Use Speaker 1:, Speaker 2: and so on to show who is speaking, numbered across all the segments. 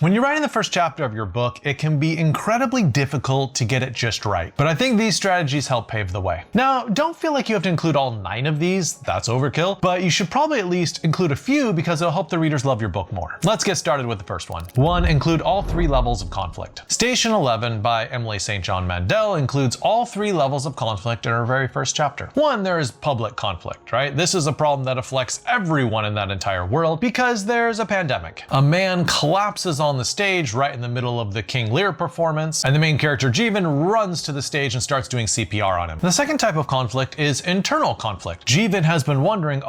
Speaker 1: When you're writing the first chapter of your book, it can be incredibly difficult to get it just right. But I think these strategies help pave the way. Now, don't feel like you have to include all 9 of these, that's overkill, but you should probably at least include a few because it'll help the readers love your book more. Let's get started with the first one. 1. Include all 3 levels of conflict. Station 11 by Emily St. John Mandel includes all 3 levels of conflict in her very first chapter. 1, there is public conflict, right? This is a problem that afflicts everyone in that entire world because there's a pandemic. A man collapses on the stage right in the middle of the King Lear performance, and the main character Jeevan runs to the stage and starts doing CPR on him. The second type of conflict is internal conflict. Jeevan has been wondering,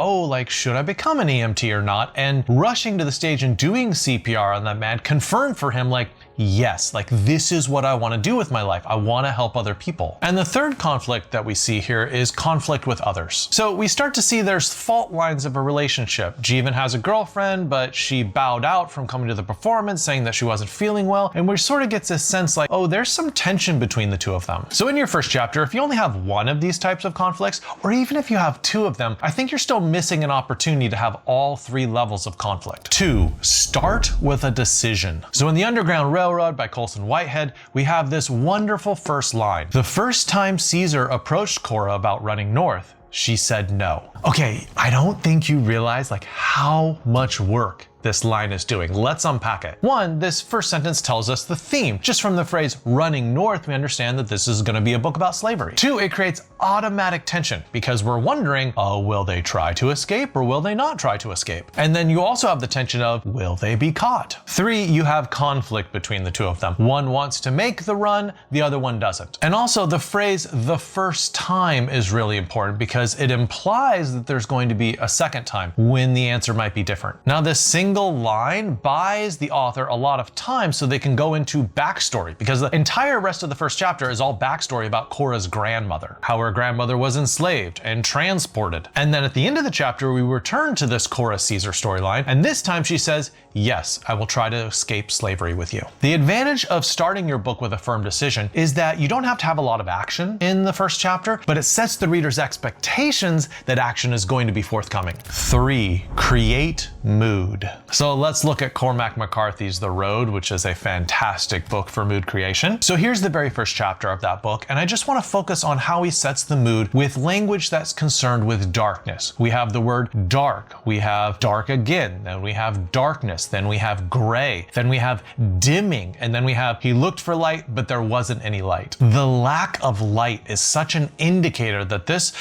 Speaker 1: should I become an EMT or not? And rushing to the stage and doing CPR on that man confirmed for him, yes, this is what I want to do with my life. I want to help other people. And the third conflict that we see here is conflict with others. So we start to see there's fault lines of a relationship. Jeevan has a girlfriend, but she bowed out from coming to the performance, saying that she wasn't feeling well. And we sort of get this sense there's some tension between the two of them. So in your first chapter, if you only have 1 of these types of conflicts, or even if you have 2 of them, I think you're still missing an opportunity to have all 3 levels of conflict. 2, start with a decision. So in the Underground Railroad by Colson Whitehead, we have this wonderful first line. The first time Caesar approached Cora about running north, she said no. Okay, I don't think you realize how much work this line is doing. Let's unpack it. 1, this first sentence tells us the theme. Just from the phrase running north, we understand that this is going to be a book about slavery. 2, it creates automatic tension because we're wondering, will they try to escape or will they not try to escape? And then you also have the tension of, will they be caught? 3, you have conflict between the 2 of them. One wants to make the run, the other one doesn't. And also the phrase the first time is really important because it implies that there's going to be a second time when the answer might be different. Now this single line buys the author a lot of time so they can go into backstory, because the entire rest of the first chapter is all backstory about Cora's grandmother, how her grandmother was enslaved and transported. And then at the end of the chapter, we return to this Cora Caesar storyline, and this time she says, yes, I will try to escape slavery with you. The advantage of starting your book with a firm decision is that you don't have to have a lot of action in the first chapter, but it sets the reader's expectations that action is going to be forthcoming. 3, create mood. So let's look at Cormac McCarthy's The Road, which is a fantastic book for mood creation. So here's the very first chapter of that book, and I just want to focus on how he sets the mood with language that's concerned with darkness. We have the word dark, we have dark again, then we have darkness, then we have gray, then we have dimming, and then we have he looked for light, but there wasn't any light. The lack of light is such an indicator that this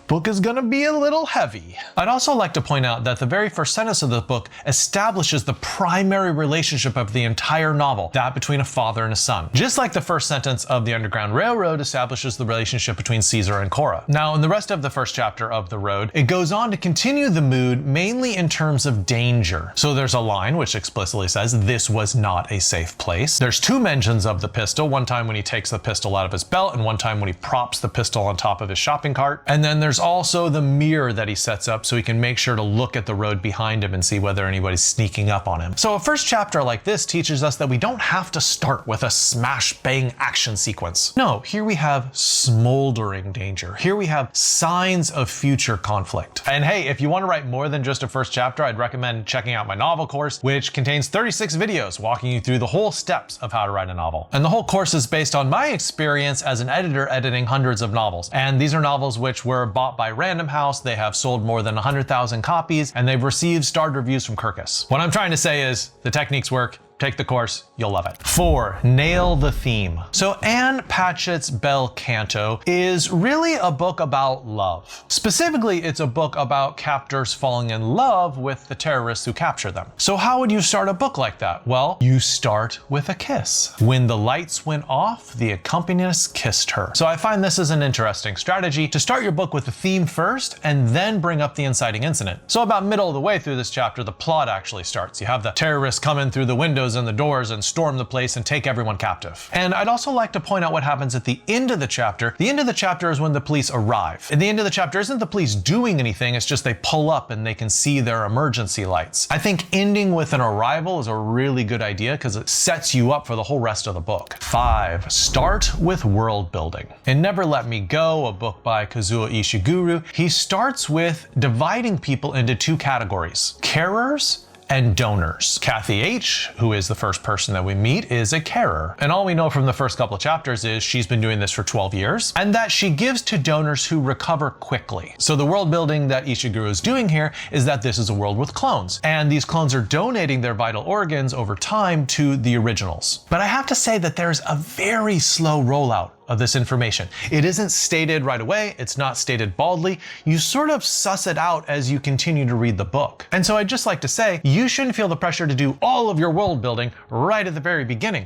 Speaker 1: book is gonna be a little heavy. I'd also like to point out that the very first sentence of the book establishes the primary relationship of the entire novel, that between a father and a son. Just like the first sentence of The Underground Railroad establishes the relationship between Caesar and Cora. Now, in the rest of the first chapter of The Road, it goes on to continue the mood mainly in terms of danger. So there's a line which explicitly says, this was not a safe place. There's 2 mentions of the pistol, one time when he takes the pistol out of his belt and one time when he props the pistol on top of his shopping cart. And then there's also the mirror that he sets up so he can make sure to look at the road behind him and see whether anybody's sneaking up on him. So a first chapter like this teaches us that we don't have to start with a smash bang action sequence. No, here we have smoldering danger. Here we have signs of future conflict. And hey, if you want to write more than just a first chapter, I'd recommend checking out my novel course, which contains 36 videos walking you through the whole steps of how to write a novel. And the whole course is based on my experience as an editor editing hundreds of novels. And these are novels which were bought by Random House. They have sold more than 100,000 copies, and they've received starred reviews from Kirkus. What I'm trying to say is the techniques work. Take the course, you'll love it. 4, nail the theme. So Anne Patchett's Bel Canto is really a book about love. Specifically, it's a book about captors falling in love with the terrorists who capture them. So how would you start a book like that? Well, you start with a kiss. When the lights went off, the accompanist kissed her. So I find this is an interesting strategy to start your book with the theme first and then bring up the inciting incident. So about middle of the way through this chapter, the plot actually starts. You have the terrorists come in through the windows and the doors and storm the place and take everyone captive. And I'd also like to point out what happens at the end of the chapter. The end of the chapter is when the police arrive. And the end of the chapter isn't the police doing anything, it's just they pull up and they can see their emergency lights. I think ending with an arrival is a really good idea because it sets you up for the whole rest of the book. 5, start with world building. In Never Let Me Go, a book by Kazuo Ishiguro, he starts with dividing people into 2 categories: carers and donors. Kathy H., who is the first person that we meet, is a carer. And all we know from the first couple of chapters is she's been doing this for 12 years and that she gives to donors who recover quickly. So the world building that Ishiguro is doing here is that this is a world with clones, and these clones are donating their vital organs over time to the originals. But I have to say that there's a very slow rollout of this information. It isn't stated right away, it's not stated baldly, you sort of suss it out as you continue to read the book. And so I'd just like to say, you shouldn't feel the pressure to do all of your world building right at the very beginning.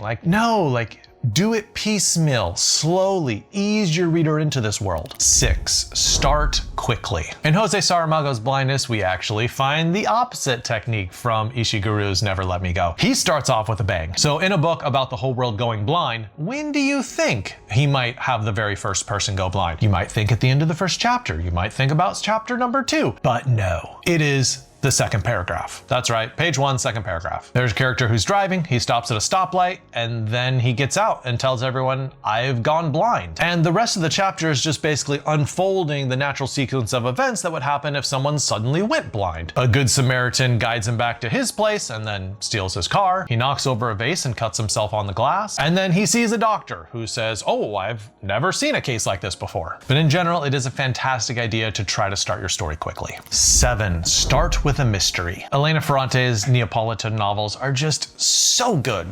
Speaker 1: Do it piecemeal, slowly, ease your reader into this world. 6, start quickly. In Jose Saramago's Blindness, we actually find the opposite technique from Ishiguro's Never Let Me Go. He starts off with a bang. So in a book about the whole world going blind, when do you think he might have the very first person go blind? You might think at the end of the first chapter. You might think about chapter number 2, but no, it is the second paragraph. That's right, page 1, second paragraph. There's a character who's driving, he stops at a stoplight, and then he gets out and tells everyone, I've gone blind. And the rest of the chapter is just basically unfolding the natural sequence of events that would happen if someone suddenly went blind. A good Samaritan guides him back to his place and then steals his car. He knocks over a vase and cuts himself on the glass. And then he sees a doctor who says, oh, I've never seen a case like this before. But in general, it is a fantastic idea to try to start your story quickly. 7, start with a mystery. Elena Ferrante's Neapolitan novels are just so good.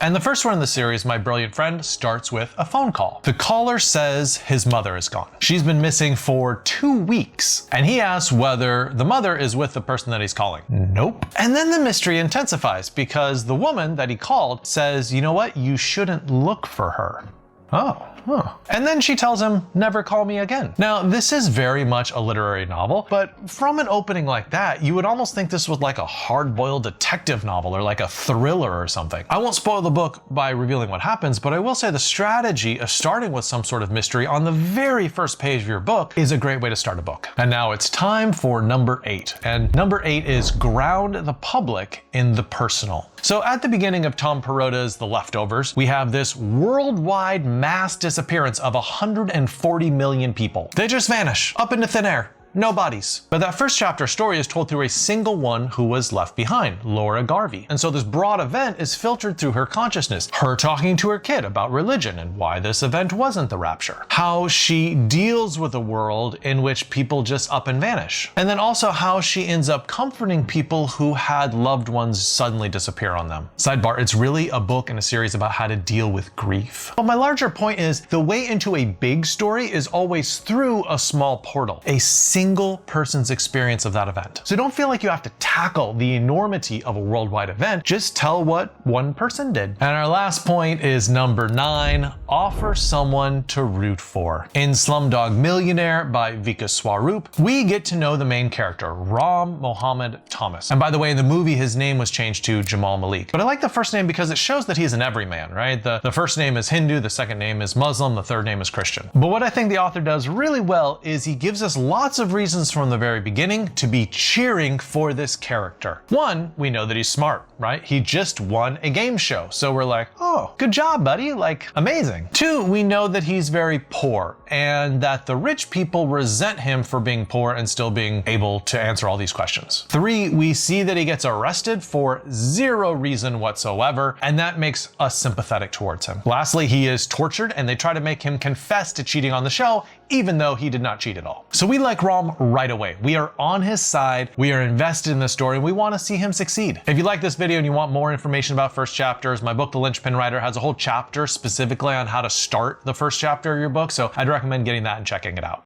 Speaker 1: And the first one in the series, My Brilliant Friend, starts with a phone call. The caller says his mother is gone. She's been missing for 2 weeks. And he asks whether the mother is with the person that he's calling. Nope. And then the mystery intensifies because the woman that he called says, you know what, you shouldn't look for her. Oh. Huh. And then she tells him, never call me again. Now, this is very much a literary novel, but from an opening like that, you would almost think this was like a hard-boiled detective novel or like a thriller or something. I won't spoil the book by revealing what happens, but I will say the strategy of starting with some sort of mystery on the very first page of your book is a great way to start a book. And now it's time for number 8. And number 8 is ground the public in the personal. So at the beginning of Tom Perotta's The Leftovers, we have this worldwide mass disappearance of 140 million people. They just vanish up into thin air. No bodies. But that first chapter story is told through a single one who was left behind, Laura Garvey. And so this broad event is filtered through her consciousness, her talking to her kid about religion and why this event wasn't the rapture, how she deals with a world in which people just up and vanish, and then also how she ends up comforting people who had loved ones suddenly disappear on them. Sidebar, it's really a book and a series about how to deal with grief. But my larger point is the way into a big story is always through a small portal, a single person's experience of that event. So don't feel like you have to tackle the enormity of a worldwide event, just tell what one person did. And our last point is number 9, offer someone to root for. In Slumdog Millionaire by Vikas Swaroop, we get to know the main character, Ram Mohammed Thomas. And by the way, in the movie, his name was changed to Jamal Malik. But I like the first name because it shows that he's an everyman, right? The first name is Hindu, the second name is Muslim, the third name is Christian. But what I think the author does really well is he gives us lots of reasons from the very beginning to be cheering for this character. 1, we know that he's smart, right? He just won a game show. So we're like, oh, good job, buddy. Like, amazing. 2, we know that he's very poor and that the rich people resent him for being poor and still being able to answer all these questions. 3, we see that he gets arrested for 0 reason whatsoever, and that makes us sympathetic towards him. Lastly, he is tortured and they try to make him confess to cheating on the show, even though he did not cheat at all. So we like Ram right away. We are on his side, we are invested in the story, and we want to see him succeed. If you like this video and you want more information about first chapters, my book, The Linchpin Writer, has a whole chapter specifically on how to start the first chapter of your book, so I'd recommend getting that and checking it out.